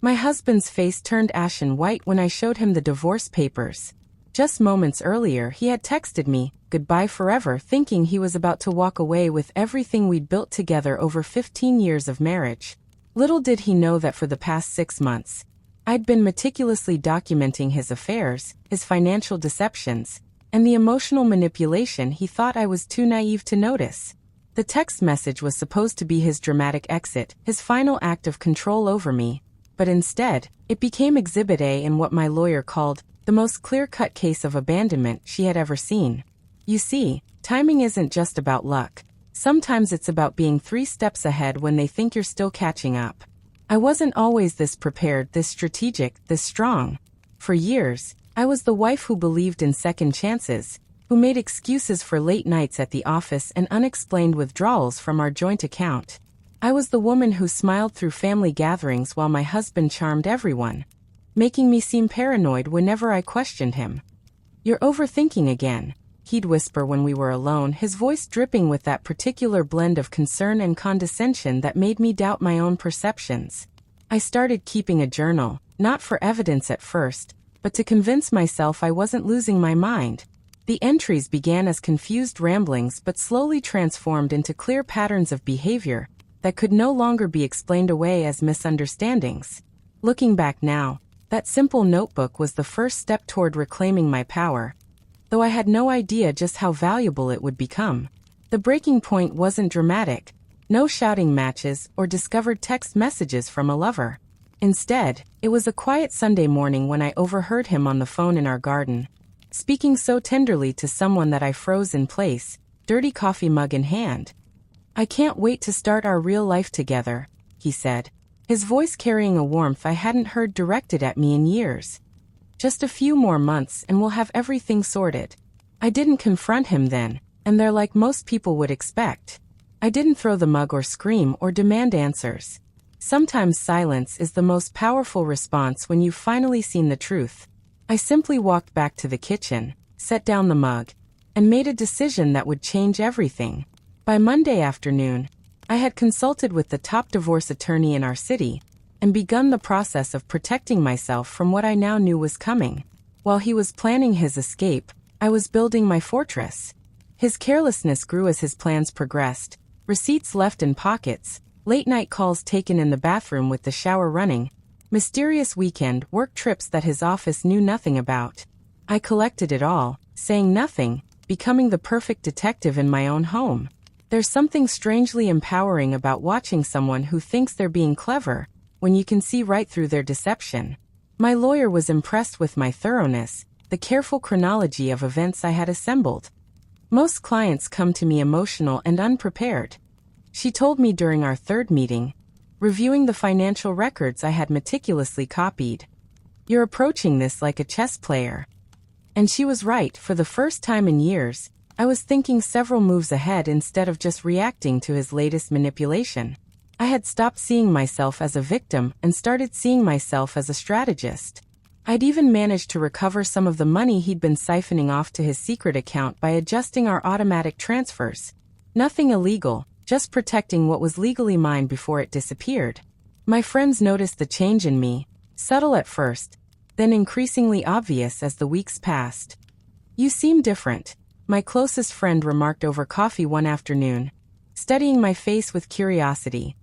My husband's face turned ashen white when I showed him the divorce papers. Just moments earlier he had texted me, "Goodbye forever," thinking he was about to walk away with everything we'd built together over 15 years of marriage. Little did he know that for the past 6 months, I'd been meticulously documenting his affairs, his financial deceptions, and the emotional manipulation he thought I was too naive to notice. The text message was supposed to be his dramatic exit, his final act of control over me, but instead, it became Exhibit A in what my lawyer called the most clear-cut case of abandonment she had ever seen. You see, timing isn't just about luck. Sometimes it's about being 3 steps ahead when they think you're still catching up. I wasn't always this prepared, this strategic, this strong. For years, I was the wife who believed in second chances, who made excuses for late nights at the office and unexplained withdrawals from our joint account. I was the woman who smiled through family gatherings while my husband charmed everyone, making me seem paranoid whenever I questioned him. "You're overthinking again," he'd whisper when we were alone, his voice dripping with that particular blend of concern and condescension that made me doubt my own perceptions. I started keeping a journal, not for evidence at first, but to convince myself I wasn't losing my mind. The entries began as confused ramblings but slowly transformed into clear patterns of behavior that could no longer be explained away as misunderstandings. Looking back now, that simple notebook was the first step toward reclaiming my power, though I had no idea just how valuable it would become. The breaking point wasn't dramatic, no shouting matches or discovered text messages from a lover. Instead, it was a quiet Sunday morning when I overheard him on the phone in our garden, speaking so tenderly to someone that I froze in place, dirty coffee mug in hand. "I can't wait to start our real life together," he said, his voice carrying a warmth I hadn't heard directed at me in years. "Just a few more months and we'll have everything sorted." I didn't confront him then, and there like most people would expect. I didn't throw the mug or scream or demand answers. Sometimes silence is the most powerful response when you've finally seen the truth. I simply walked back to the kitchen, set down the mug, and made a decision that would change everything. By Monday afternoon, I had consulted with the top divorce attorney in our city and begun the process of protecting myself from what I now knew was coming. While he was planning his escape, I was building my fortress. His carelessness grew as his plans progressed, receipts left in pockets, late-night calls taken in the bathroom with the shower running, mysterious weekend work trips that his office knew nothing about. I collected it all, saying nothing, becoming the perfect detective in my own home. There's something strangely empowering about watching someone who thinks they're being clever, when you can see right through their deception. My lawyer was impressed with my thoroughness, the careful chronology of events I had assembled. Most clients come to me emotional and unprepared. She told me during our third meeting, reviewing the financial records I had meticulously copied. "You're approaching this like a chess player." And she was right. For the first time in years, I was thinking several moves ahead instead of just reacting to his latest manipulation. I had stopped seeing myself as a victim and started seeing myself as a strategist. I'd even managed to recover some of the money he'd been siphoning off to his secret account by adjusting our automatic transfers. Nothing illegal, just protecting what was legally mine before it disappeared. My friends noticed the change in me, subtle at first, then increasingly obvious as the weeks passed. "You seem different," my closest friend remarked over coffee one afternoon, studying my face with curiosity.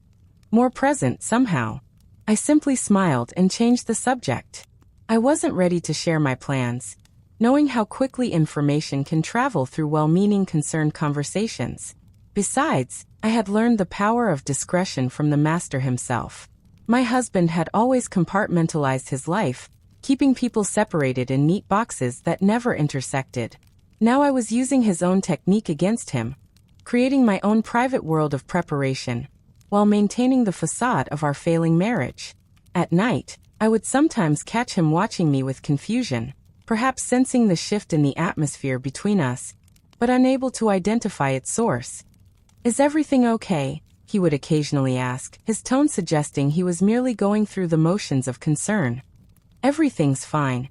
"More present, somehow." I simply smiled and changed the subject. I wasn't ready to share my plans, knowing how quickly information can travel through well-meaning, concerned conversations. Besides, I had learned the power of discretion from the master himself. My husband had always compartmentalized his life, keeping people separated in neat boxes that never intersected. Now I was using his own technique against him, creating my own private world of preparation, while maintaining the facade of our failing marriage. At night, I would sometimes catch him watching me with confusion, perhaps sensing the shift in the atmosphere between us, but unable to identify its source. "Is everything okay?" he would occasionally ask, his tone suggesting he was merely going through the motions of concern. "Everything's fine,"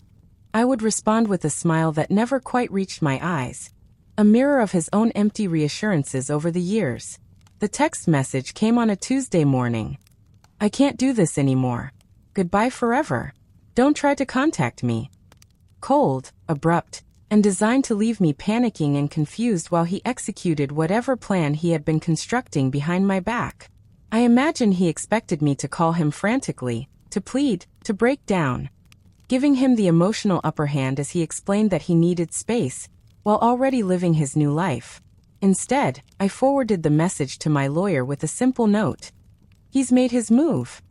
I would respond with a smile that never quite reached my eyes, a mirror of his own empty reassurances over the years. The text message came on a Tuesday morning. "I can't do this anymore. Goodbye forever. Don't try to contact me. Cold, abrupt, and designed to leave me panicking and confused while he executed whatever plan he had been constructing behind my back. I imagine he expected me to call him frantically, to plead, to break down, giving him the emotional upper hand as he explained that he needed space, while already living his new life. Instead, I forwarded the message to my lawyer with a simple note. He's made his move.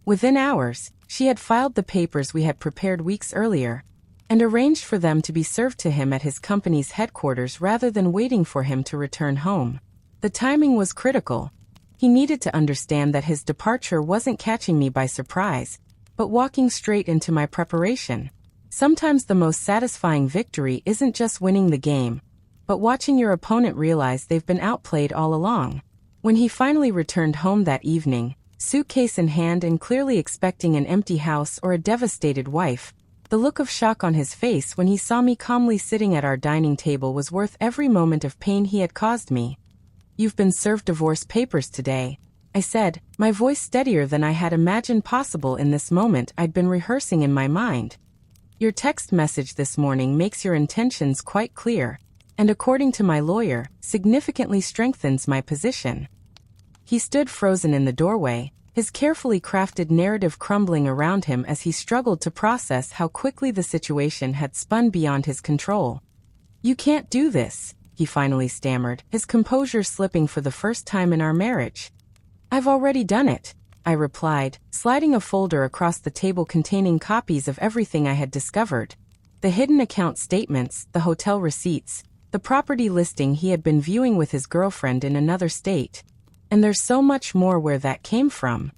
Within hours, she had filed the papers we had prepared weeks earlier, and arranged for them to be served to him at his company's headquarters rather than waiting for him to return home. The timing was critical. He needed to understand that his departure wasn't catching me by surprise, but walking straight into my preparation. Sometimes the most satisfying victory isn't just winning the game, but watching your opponent realize they've been outplayed all along. When he finally returned home that evening, suitcase in hand and clearly expecting an empty house or a devastated wife, the look of shock on his face when he saw me calmly sitting at our dining table was worth every moment of pain he had caused me. "You've been served divorce papers today," I said, my voice steadier than I had imagined possible in this moment I'd been rehearsing in my mind. "Your text message this morning makes your intentions quite clear, and according to my lawyer, significantly strengthens my position." He stood frozen in the doorway, his carefully crafted narrative crumbling around him as he struggled to process how quickly the situation had spun beyond his control. "You can't do this," he finally stammered, his composure slipping for the first time in our marriage. "I've already done it," I replied, sliding a folder across the table containing copies of everything I had discovered. The hidden account statements, the hotel receipts, the property listing he had been viewing with his girlfriend in another state. And there's so much more where that came from.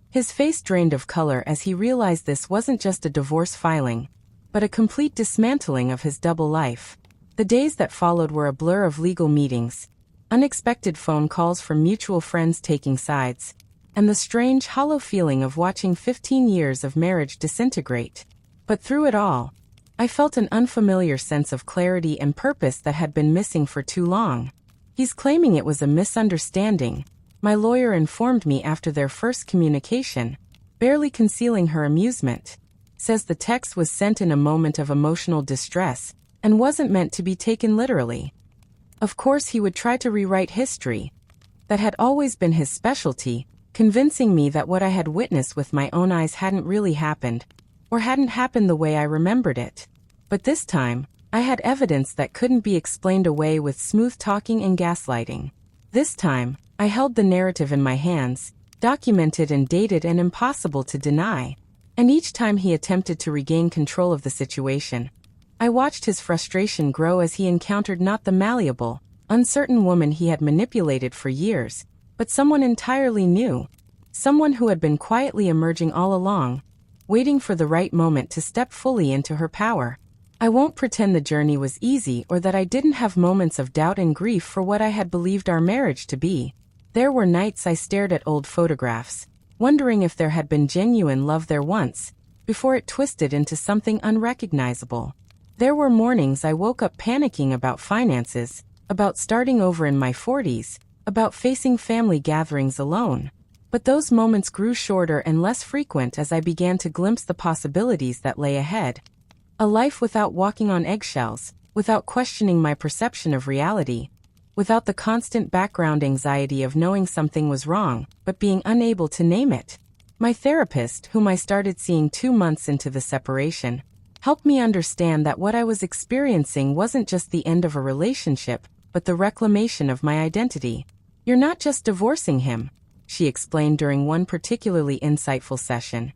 His face drained of color as he realized this wasn't just a divorce filing, but a complete dismantling of his double life. The days that followed were a blur of legal meetings, unexpected phone calls from mutual friends taking sides, and the strange, hollow feeling of watching 15 years of marriage disintegrate. But through it all, I felt an unfamiliar sense of clarity and purpose that had been missing for too long. "He's claiming it was a misunderstanding," my lawyer informed me after their first communication, barely concealing her amusement. "Says the text was sent in a moment of emotional distress, and wasn't meant to be taken literally. Of course he would try to rewrite history. That had always been his specialty, convincing me that what I had witnessed with my own eyes hadn't really happened, or hadn't happened the way I remembered it. But this time, I had evidence that couldn't be explained away with smooth talking and gaslighting. This time, I held the narrative in my hands, documented and dated and impossible to deny. And each time he attempted to regain control of the situation, I watched his frustration grow as he encountered not the malleable, uncertain woman he had manipulated for years, but someone entirely new. Someone who had been quietly emerging all along, waiting for the right moment to step fully into her power. I won't pretend the journey was easy or that I didn't have moments of doubt and grief for what I had believed our marriage to be. There were nights I stared at old photographs, wondering if there had been genuine love there once, before it twisted into something unrecognizable. There were mornings I woke up panicking about finances, about starting over in my 40s, about facing family gatherings alone. But those moments grew shorter and less frequent as I began to glimpse the possibilities that lay ahead. A life without walking on eggshells, without questioning my perception of reality, without the constant background anxiety of knowing something was wrong, but being unable to name it. My therapist, whom I started seeing 2 months into the separation, helped me understand that what I was experiencing wasn't just the end of a relationship, but the reclamation of my identity. "You're not just divorcing him," she explained during one particularly insightful session.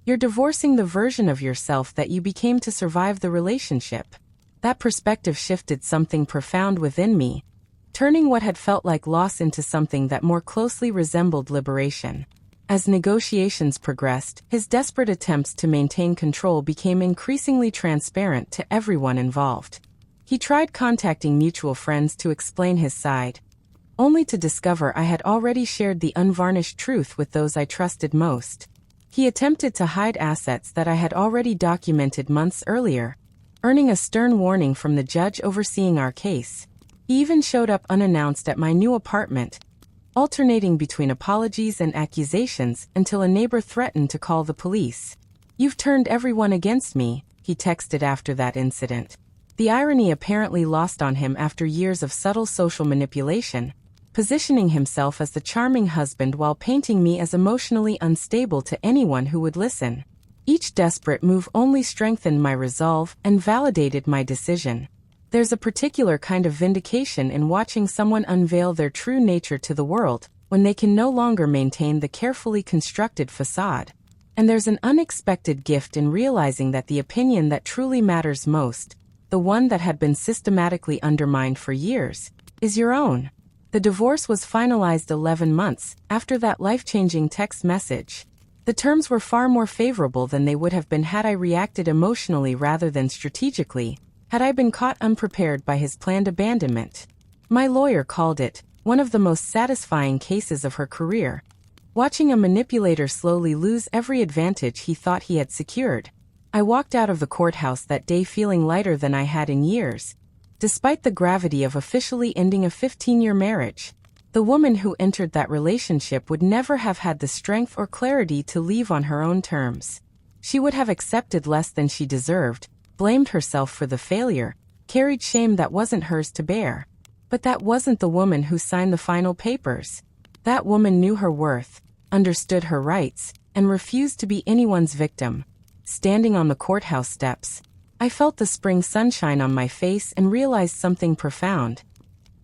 "You're divorcing the version of yourself that you became to survive the relationship." That perspective shifted something profound within me, turning what had felt like loss into something that more closely resembled liberation. As negotiations progressed, his desperate attempts to maintain control became increasingly transparent to everyone involved. He tried contacting mutual friends to explain his side, only to discover I had already shared the unvarnished truth with those I trusted most. He attempted to hide assets that I had already documented months earlier, earning a stern warning from the judge overseeing our case. He even showed up unannounced at my new apartment, alternating between apologies and accusations until a neighbor threatened to call the police. "You've turned everyone against me," he texted after that incident. The irony apparently lost on him after years of subtle social manipulation, positioning himself as the charming husband while painting me as emotionally unstable to anyone who would listen. Each desperate move only strengthened my resolve and validated my decision. There's a particular kind of vindication in watching someone unveil their true nature to the world, when they can no longer maintain the carefully constructed facade. And there's an unexpected gift in realizing that the opinion that truly matters most, the one that had been systematically undermined for years, is your own. The divorce was finalized 11 months after that life-changing text message. The terms were far more favorable than they would have been had I reacted emotionally rather than strategically, had I been caught unprepared by his planned abandonment. My lawyer called it one of the most satisfying cases of her career, watching a manipulator slowly lose every advantage he thought he had secured. I walked out of the courthouse that day feeling lighter than I had in years. Despite the gravity of officially ending a 15-year marriage, the woman who entered that relationship would never have had the strength or clarity to leave on her own terms. She would have accepted less than she deserved, blamed herself for the failure, carried shame that wasn't hers to bear. But that wasn't the woman who signed the final papers. That woman knew her worth, understood her rights, and refused to be anyone's victim. Standing on the courthouse steps, I felt the spring sunshine on my face and realized something profound.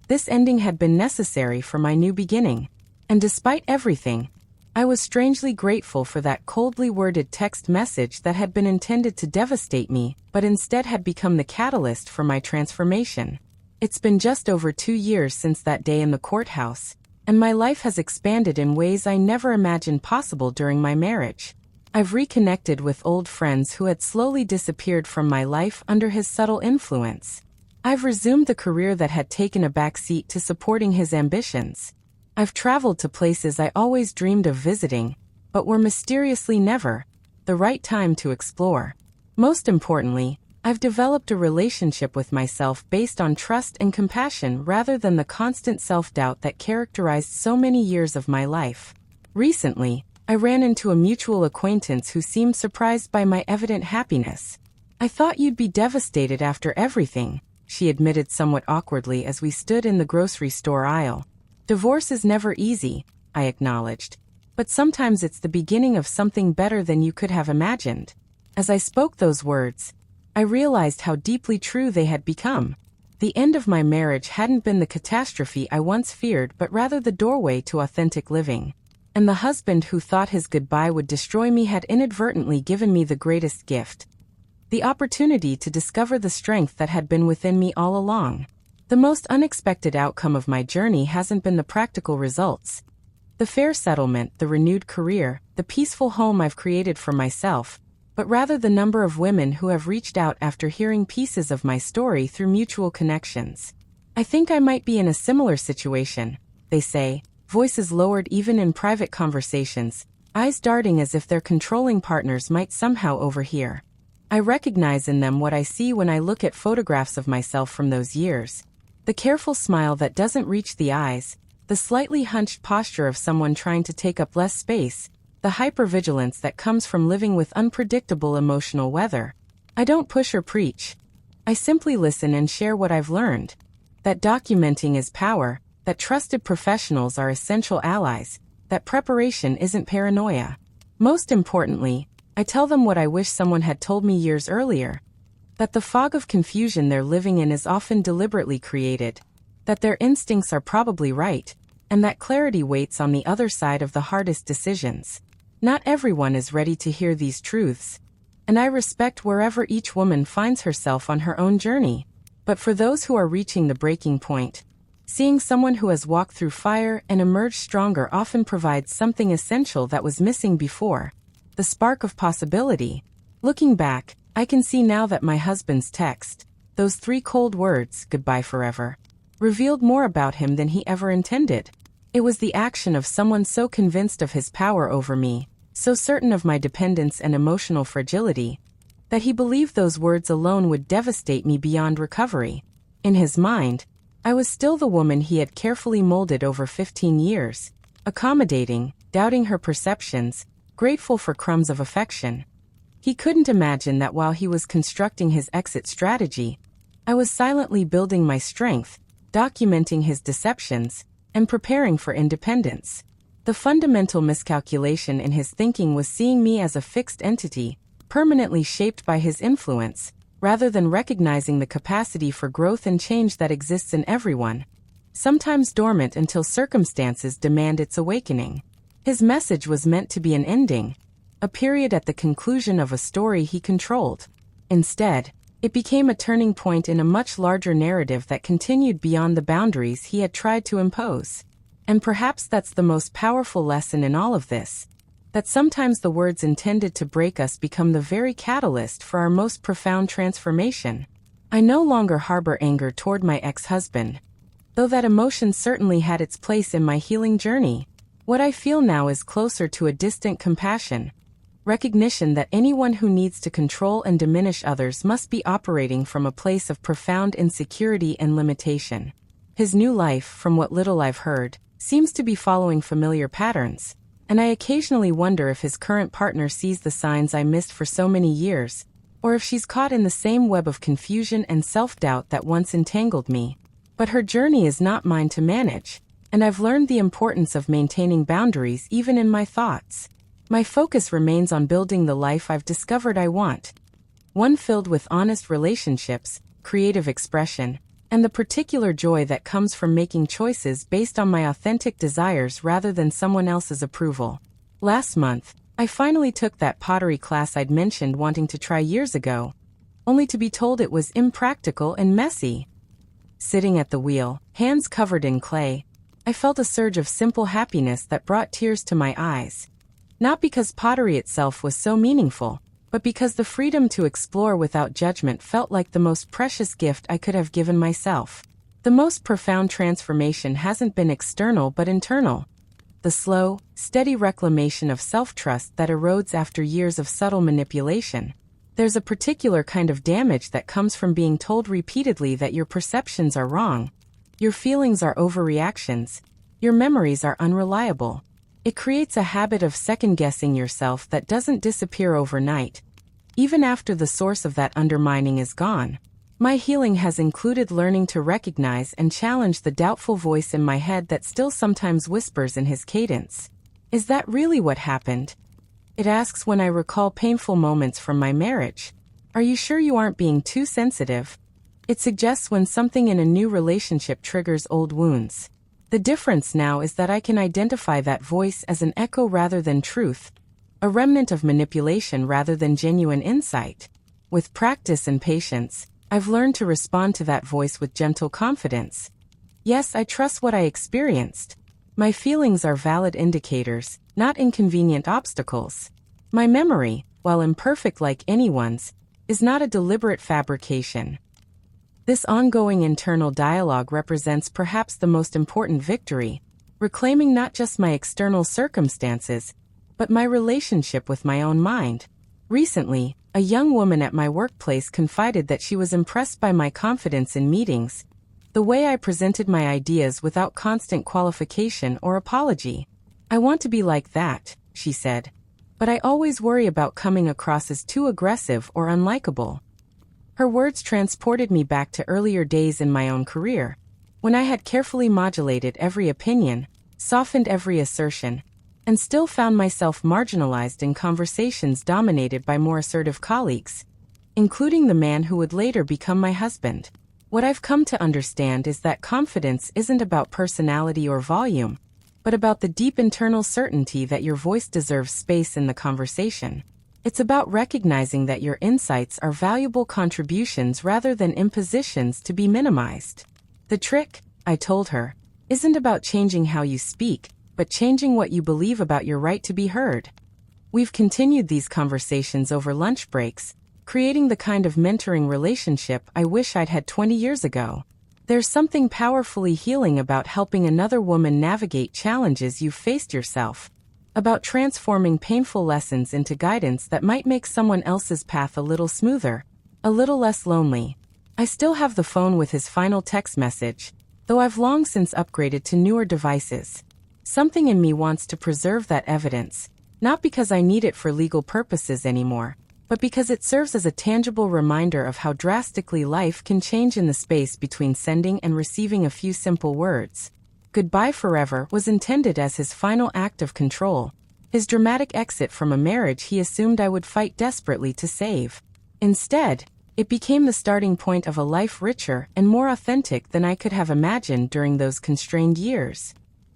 This ending had been necessary for my new beginning. And despite everything, I was strangely grateful for that coldly worded text message that had been intended to devastate me, but instead had become the catalyst for my transformation. It's been just over 2 years since that day in the courthouse, and my life has expanded in ways I never imagined possible during my marriage. I've reconnected with old friends who had slowly disappeared from my life under his subtle influence. I've resumed the career that had taken a back seat to supporting his ambitions. I've traveled to places I always dreamed of visiting, but were mysteriously never the right time to explore. Most importantly, I've developed a relationship with myself based on trust and compassion rather than the constant self-doubt that characterized so many years of my life. Recently, I ran into a mutual acquaintance who seemed surprised by my evident happiness. "I thought you'd be devastated after everything," she admitted somewhat awkwardly as we stood in the grocery store aisle. "Divorce is never easy," I acknowledged. "But sometimes it's the beginning of something better than you could have imagined." As I spoke those words, I realized how deeply true they had become. The end of my marriage hadn't been the catastrophe I once feared but rather the doorway to authentic living. And the husband who thought his goodbye would destroy me had inadvertently given me the greatest gift: the opportunity to discover the strength that had been within me all along. The most unexpected outcome of my journey hasn't been the practical results, the fair settlement, the renewed career, the peaceful home I've created for myself, but rather the number of women who have reached out after hearing pieces of my story through mutual connections. "I think I might be in a similar situation," they say, voices lowered even in private conversations, eyes darting as if their controlling partners might somehow overhear. I recognize in them what I see when I look at photographs of myself from those years. The careful smile that doesn't reach the eyes, the slightly hunched posture of someone trying to take up less space, the hypervigilance that comes from living with unpredictable emotional weather. I don't push or preach. I simply listen and share what I've learned. That documenting is power, that trusted professionals are essential allies, that preparation isn't paranoia. Most importantly, I tell them what I wish someone had told me years earlier: that the fog of confusion they're living in is often deliberately created, that their instincts are probably right, and that clarity waits on the other side of the hardest decisions. Not everyone is ready to hear these truths, and I respect wherever each woman finds herself on her own journey. But for those who are reaching the breaking point, seeing someone who has walked through fire and emerged stronger often provides something essential that was missing before: the spark of possibility. Looking back, I can see now that my husband's text, those 3 cold words, "goodbye forever," revealed more about him than he ever intended. It was the action of someone so convinced of his power over me, so certain of my dependence and emotional fragility, that he believed those words alone would devastate me beyond recovery. In his mind, I was still the woman he had carefully molded over 15 years, accommodating, doubting her perceptions, grateful for crumbs of affection. He couldn't imagine that while he was constructing his exit strategy, I was silently building my strength, documenting his deceptions, and preparing for independence. The fundamental miscalculation in his thinking was seeing me as a fixed entity, permanently shaped by his influence, rather than recognizing the capacity for growth and change that exists in everyone, sometimes dormant until circumstances demand its awakening. His message was meant to be an ending, a period at the conclusion of a story he controlled. Instead, it became a turning point in a much larger narrative that continued beyond the boundaries he had tried to impose. And perhaps that's the most powerful lesson in all of this, that sometimes the words intended to break us become the very catalyst for our most profound transformation. I no longer harbor anger toward my ex-husband, though that emotion certainly had its place in my healing journey. What I feel now is closer to a distant compassion, recognition that anyone who needs to control and diminish others must be operating from a place of profound insecurity and limitation. His new life, from what little I've heard, seems to be following familiar patterns, and I occasionally wonder if his current partner sees the signs I missed for so many years, or if she's caught in the same web of confusion and self-doubt that once entangled me. But her journey is not mine to manage, and I've learned the importance of maintaining boundaries even in my thoughts. My focus remains on building the life I've discovered I want, one filled with honest relationships, creative expression, and the particular joy that comes from making choices based on my authentic desires rather than someone else's approval. Last month, I finally took that pottery class I'd mentioned wanting to try years ago, only to be told it was impractical and messy. Sitting at the wheel, hands covered in clay, I felt a surge of simple happiness that brought tears to my eyes. Not because pottery itself was so meaningful, but because the freedom to explore without judgment felt like the most precious gift I could have given myself. The most profound transformation hasn't been external but internal. The slow, steady reclamation of self-trust that erodes after years of subtle manipulation. There's a particular kind of damage that comes from being told repeatedly that your perceptions are wrong, your feelings are overreactions, your memories are unreliable. It creates a habit of second-guessing yourself that doesn't disappear overnight, even after the source of that undermining is gone. My healing has included learning to recognize and challenge the doubtful voice in my head that still sometimes whispers in his cadence. Is that really what happened? It asks when I recall painful moments from my marriage. Are you sure you aren't being too sensitive? It suggests when something in a new relationship triggers old wounds. The difference now is that I can identify that voice as an echo rather than truth, a remnant of manipulation rather than genuine insight. With practice and patience, I've learned to respond to that voice with gentle confidence. Yes, I trust what I experienced. My feelings are valid indicators, not inconvenient obstacles. My memory, while imperfect like anyone's, is not a deliberate fabrication. This ongoing internal dialogue represents perhaps the most important victory, reclaiming not just my external circumstances, but my relationship with my own mind. Recently, a young woman at my workplace confided that she was impressed by my confidence in meetings, the way I presented my ideas without constant qualification or apology. I want to be like that, she said, but I always worry about coming across as too aggressive or unlikable. Her words transported me back to earlier days in my own career, when I had carefully modulated every opinion, softened every assertion, and still found myself marginalized in conversations dominated by more assertive colleagues, including the man who would later become my husband. What I've come to understand is that confidence isn't about personality or volume, but about the deep internal certainty that your voice deserves space in the conversation. It's about recognizing that your insights are valuable contributions rather than impositions to be minimized. The trick, I told her, isn't about changing how you speak, but changing what you believe about your right to be heard. We've continued these conversations over lunch breaks, creating the kind of mentoring relationship I wish I'd had 20 years ago. There's something powerfully healing about helping another woman navigate challenges you've faced yourself, about transforming painful lessons into guidance that might make someone else's path a little smoother, a little less lonely. I still have the phone with his final text message, though I've long since upgraded to newer devices. Something in me wants to preserve that evidence, not because I need it for legal purposes anymore, but because it serves as a tangible reminder of how drastically life can change in the space between sending and receiving a few simple words. Goodbye forever was intended as his final act of control, his dramatic exit from a marriage he assumed I would fight desperately to save. Instead, it became the starting point of a life richer and more authentic than I could have imagined during those constrained years.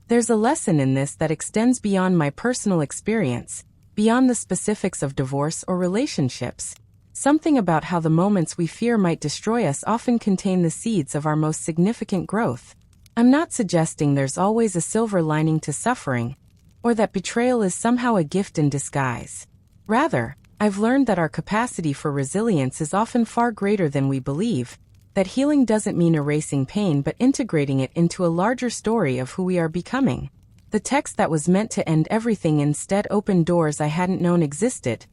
There's a lesson in this that extends beyond my personal experience, beyond the specifics of divorce or relationships. Something about how the moments we fear might destroy us often contain the seeds of our most significant growth. I'm not suggesting there's always a silver lining to suffering, or that betrayal is somehow a gift in disguise. Rather, I've learned that our capacity for resilience is often far greater than we believe, that healing doesn't mean erasing pain but integrating it into a larger story of who we are becoming. The text that was meant to end everything instead opened doors I hadn't known existed,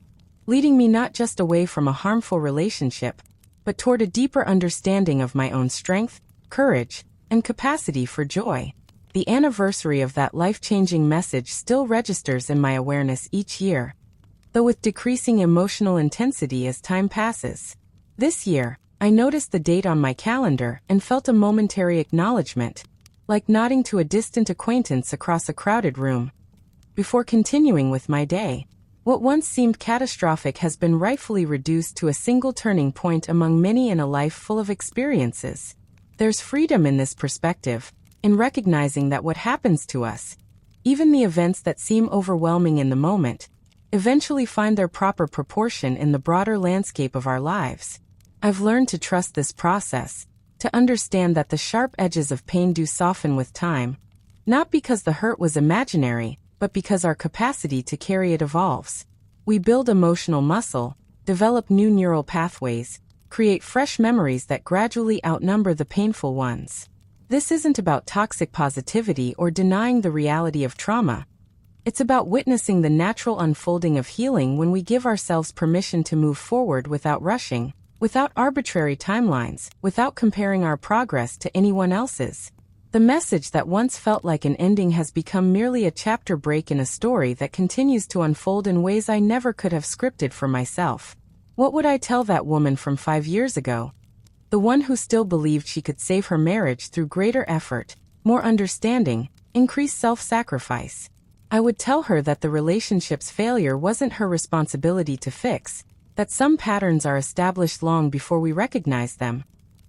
leading me not just away from a harmful relationship, but toward a deeper understanding of my own strength, courage, and capacity for joy. The anniversary of that life-changing message still registers in my awareness each year, though with decreasing emotional intensity as time passes. This year, I noticed the date on my calendar and felt a momentary acknowledgement, like nodding to a distant acquaintance across a crowded room. Before continuing with my day, what once seemed catastrophic has been rightfully reduced to a single turning point among many in a life full of experiences. There's freedom in this perspective, in recognizing that what happens to us, even the events that seem overwhelming in the moment, eventually find their proper proportion in the broader landscape of our lives. I've learned to trust this process, to understand that the sharp edges of pain do soften with time, not because the hurt was imaginary, but because our capacity to carry it evolves. We build emotional muscle, develop new neural pathways, create fresh memories that gradually outnumber the painful ones. This isn't about toxic positivity or denying the reality of trauma. It's about witnessing the natural unfolding of healing when we give ourselves permission to move forward without rushing, without arbitrary timelines, without comparing our progress to anyone else's. The message that once felt like an ending has become merely a chapter break in a story that continues to unfold in ways I never could have scripted for myself. What would I tell that woman from 5 years ago? The one who still believed she could save her marriage through greater effort, more understanding, increased self-sacrifice. I would tell her that the relationship's failure wasn't her responsibility to fix, that some patterns are established long before we recognize them,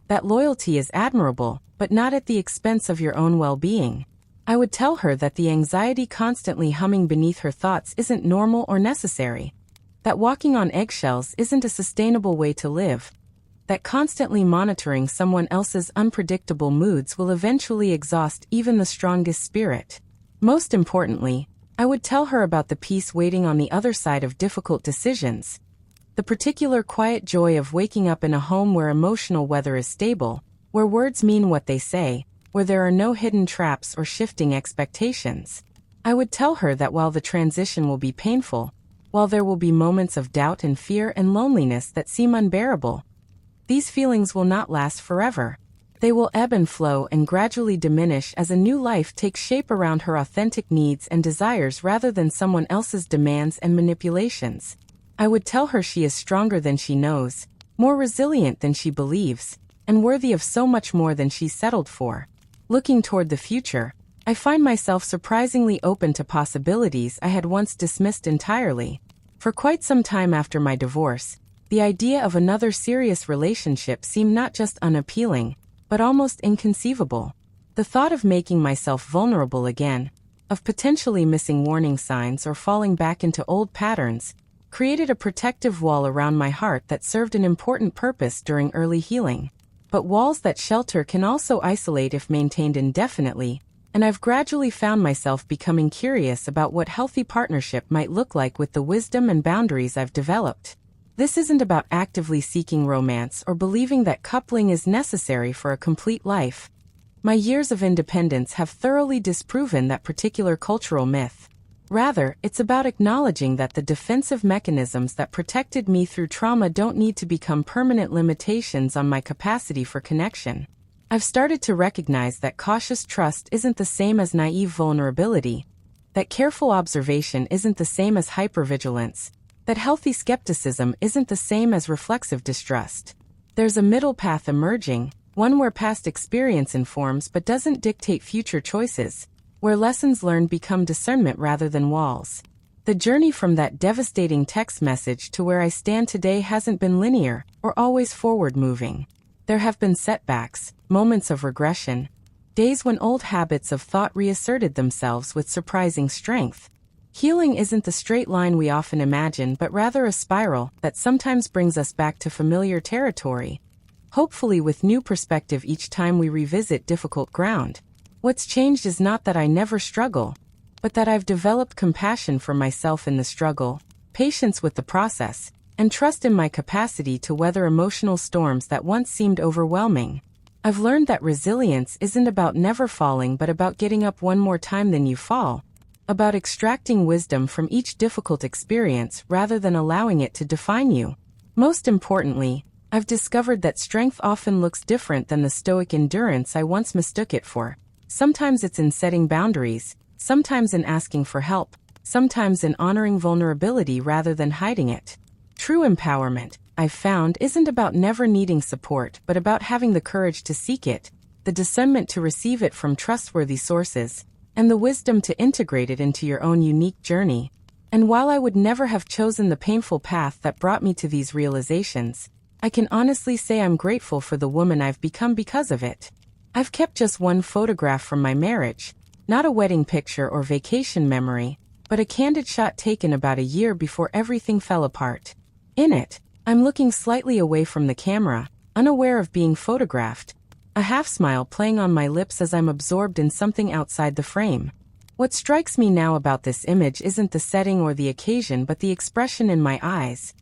that loyalty is admirable, but not at the expense of your own well-being. I would tell her that the anxiety constantly humming beneath her thoughts isn't normal or necessary, that walking on eggshells isn't a sustainable way to live, that constantly monitoring someone else's unpredictable moods will eventually exhaust even the strongest spirit. Most importantly, I would tell her about the peace waiting on the other side of difficult decisions, the particular quiet joy of waking up in a home where emotional weather is stable, where words mean what they say, where there are no hidden traps or shifting expectations. I would tell her that while the transition will be painful, while there will be moments of doubt and fear and loneliness that seem unbearable, these feelings will not last forever. They will ebb and flow and gradually diminish as a new life takes shape around her authentic needs and desires rather than someone else's demands and manipulations. I would tell her she is stronger than she knows, more resilient than she believes, and worthy of so much more than she's settled for. Looking toward the future, I find myself surprisingly open to possibilities I had once dismissed entirely. For quite some time after my divorce, the idea of another serious relationship seemed not just unappealing, but almost inconceivable. The thought of making myself vulnerable again, of potentially missing warning signs or falling back into old patterns, created a protective wall around my heart that served an important purpose during early healing. But walls that shelter can also isolate if maintained indefinitely, and I've gradually found myself becoming curious about what healthy partnership might look like with the wisdom and boundaries I've developed. This isn't about actively seeking romance or believing that coupling is necessary for a complete life. My years of independence have thoroughly disproven that particular cultural myth. Rather, it's about acknowledging that the defensive mechanisms that protected me through trauma don't need to become permanent limitations on my capacity for connection. I've started to recognize that cautious trust isn't the same as naive vulnerability, that careful observation isn't the same as hypervigilance, that healthy skepticism isn't the same as reflexive distrust. There's a middle path emerging, one where past experience informs but doesn't dictate future choices, where lessons learned become discernment rather than walls. The journey from that devastating text message to where I stand today hasn't been linear or always forward-moving. There have been setbacks, moments of regression, days when old habits of thought reasserted themselves with surprising strength. Healing isn't the straight line we often imagine, but rather a spiral that sometimes brings us back to familiar territory, hopefully with new perspective each time we revisit difficult ground. What's changed is not that I never struggle, but that I've developed compassion for myself in the struggle, patience with the process, and trust in my capacity to weather emotional storms that once seemed overwhelming. I've learned that resilience isn't about never falling but about getting up one more time than you fall, about extracting wisdom from each difficult experience rather than allowing it to define you. Most importantly, I've discovered that strength often looks different than the stoic endurance I once mistook it for. Sometimes it's in setting boundaries, sometimes in asking for help, sometimes in honoring vulnerability rather than hiding it. True empowerment, I've found, isn't about never needing support but about having the courage to seek it, the discernment to receive it from trustworthy sources, and the wisdom to integrate it into your own unique journey. And while I would never have chosen the painful path that brought me to these realizations, I can honestly say I'm grateful for the woman I've become because of it. I've kept just one photograph from my marriage, not a wedding picture or vacation memory, but a candid shot taken about a year before everything fell apart. In it, I'm looking slightly away from the camera, unaware of being photographed, a half-smile playing on my lips as I'm absorbed in something outside the frame. What strikes me now about this image isn't the setting or the occasion but the expression in my eyes.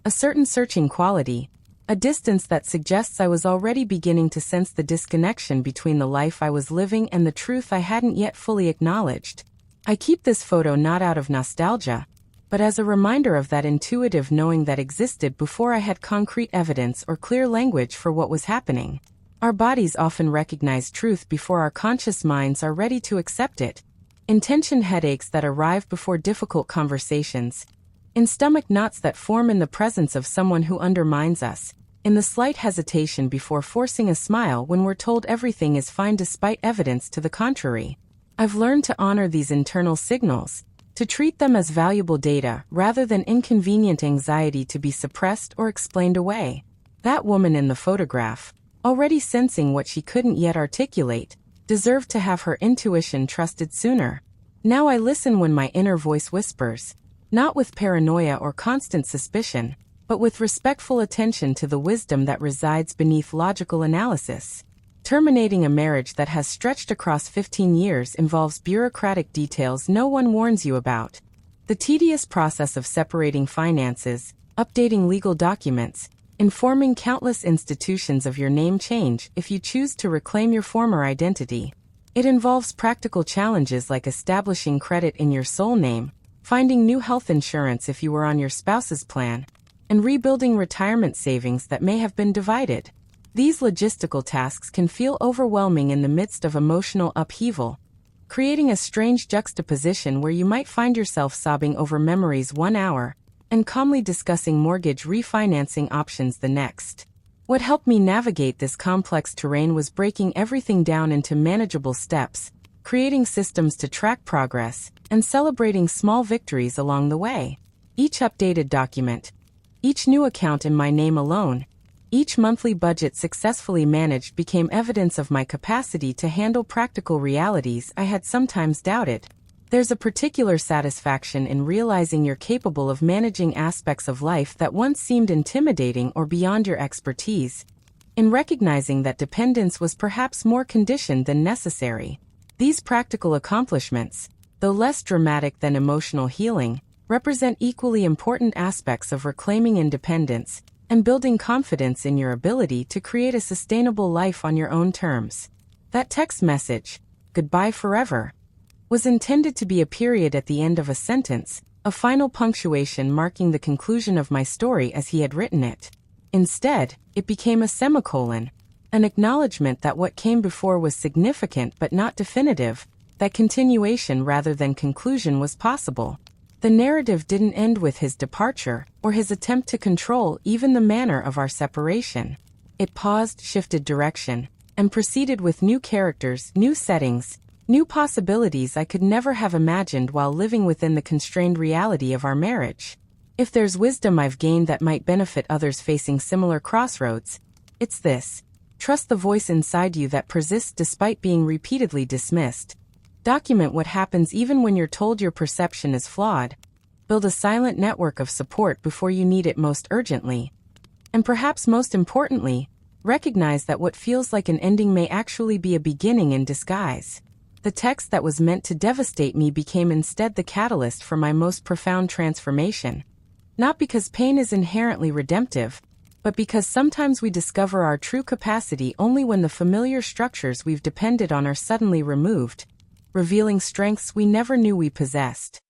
A certain searching quality, a distance that suggests I was already beginning to sense the disconnection between the life I was living and the truth I hadn't yet fully acknowledged. I keep this photo not out of nostalgia, but as a reminder of that intuitive knowing that existed before I had concrete evidence or clear language for what was happening. Our bodies often recognize truth before our conscious minds are ready to accept it. In tension headaches that arrive before difficult conversations, in stomach knots that form in the presence of someone who undermines us, in the slight hesitation before forcing a smile when we're told everything is fine despite evidence to the contrary. I've learned to honor these internal signals, to treat them as valuable data rather than inconvenient anxiety to be suppressed or explained away. That woman in the photograph, already sensing what she couldn't yet articulate, deserved to have her intuition trusted sooner. Now I listen when my inner voice whispers, not with paranoia or constant suspicion, but with respectful attention to the wisdom that resides beneath logical analysis. Terminating a marriage that has stretched across 15 years involves bureaucratic details no one warns you about. The tedious process of separating finances, updating legal documents, informing countless institutions of your name change if you choose to reclaim your former identity. It involves practical challenges like establishing credit in your sole name, finding new health insurance if you were on your spouse's plan, and rebuilding retirement savings that may have been divided. These logistical tasks can feel overwhelming in the midst of emotional upheaval, creating a strange juxtaposition where you might find yourself sobbing over memories 1 hour, and calmly discussing mortgage refinancing options the next. What helped me navigate this complex terrain was breaking everything down into manageable steps, creating systems to track progress, and celebrating small victories along the way. Each updated document, each new account in my name alone, each monthly budget successfully managed became evidence of my capacity to handle practical realities I had sometimes doubted. There's a particular satisfaction in realizing you're capable of managing aspects of life that once seemed intimidating or beyond your expertise, in recognizing that dependence was perhaps more conditioned than necessary. These practical accomplishments, though less dramatic than emotional healing, represent equally important aspects of reclaiming independence and building confidence in your ability to create a sustainable life on your own terms. That text message, "Goodbye forever," was intended to be a period at the end of a sentence, a final punctuation marking the conclusion of my story as he had written it. Instead, it became a semicolon, An acknowledgement that what came before was significant but not definitive, that continuation rather than conclusion was possible. The narrative didn't end with his departure, or his attempt to control even the manner of our separation. It paused, shifted direction, and proceeded with new characters, new settings, new possibilities I could never have imagined while living within the constrained reality of our marriage. If there's wisdom I've gained that might benefit others facing similar crossroads, it's this. Trust the voice inside you that persists despite being repeatedly dismissed. Document what happens even when you're told your perception is flawed. Build a silent network of support before you need it most urgently. And perhaps most importantly, recognize that what feels like an ending may actually be a beginning in disguise. The text that was meant to devastate me became instead the catalyst for my most profound transformation. Not because pain is inherently redemptive, but because sometimes we discover our true capacity only when the familiar structures we've depended on are suddenly removed, revealing strengths we never knew we possessed.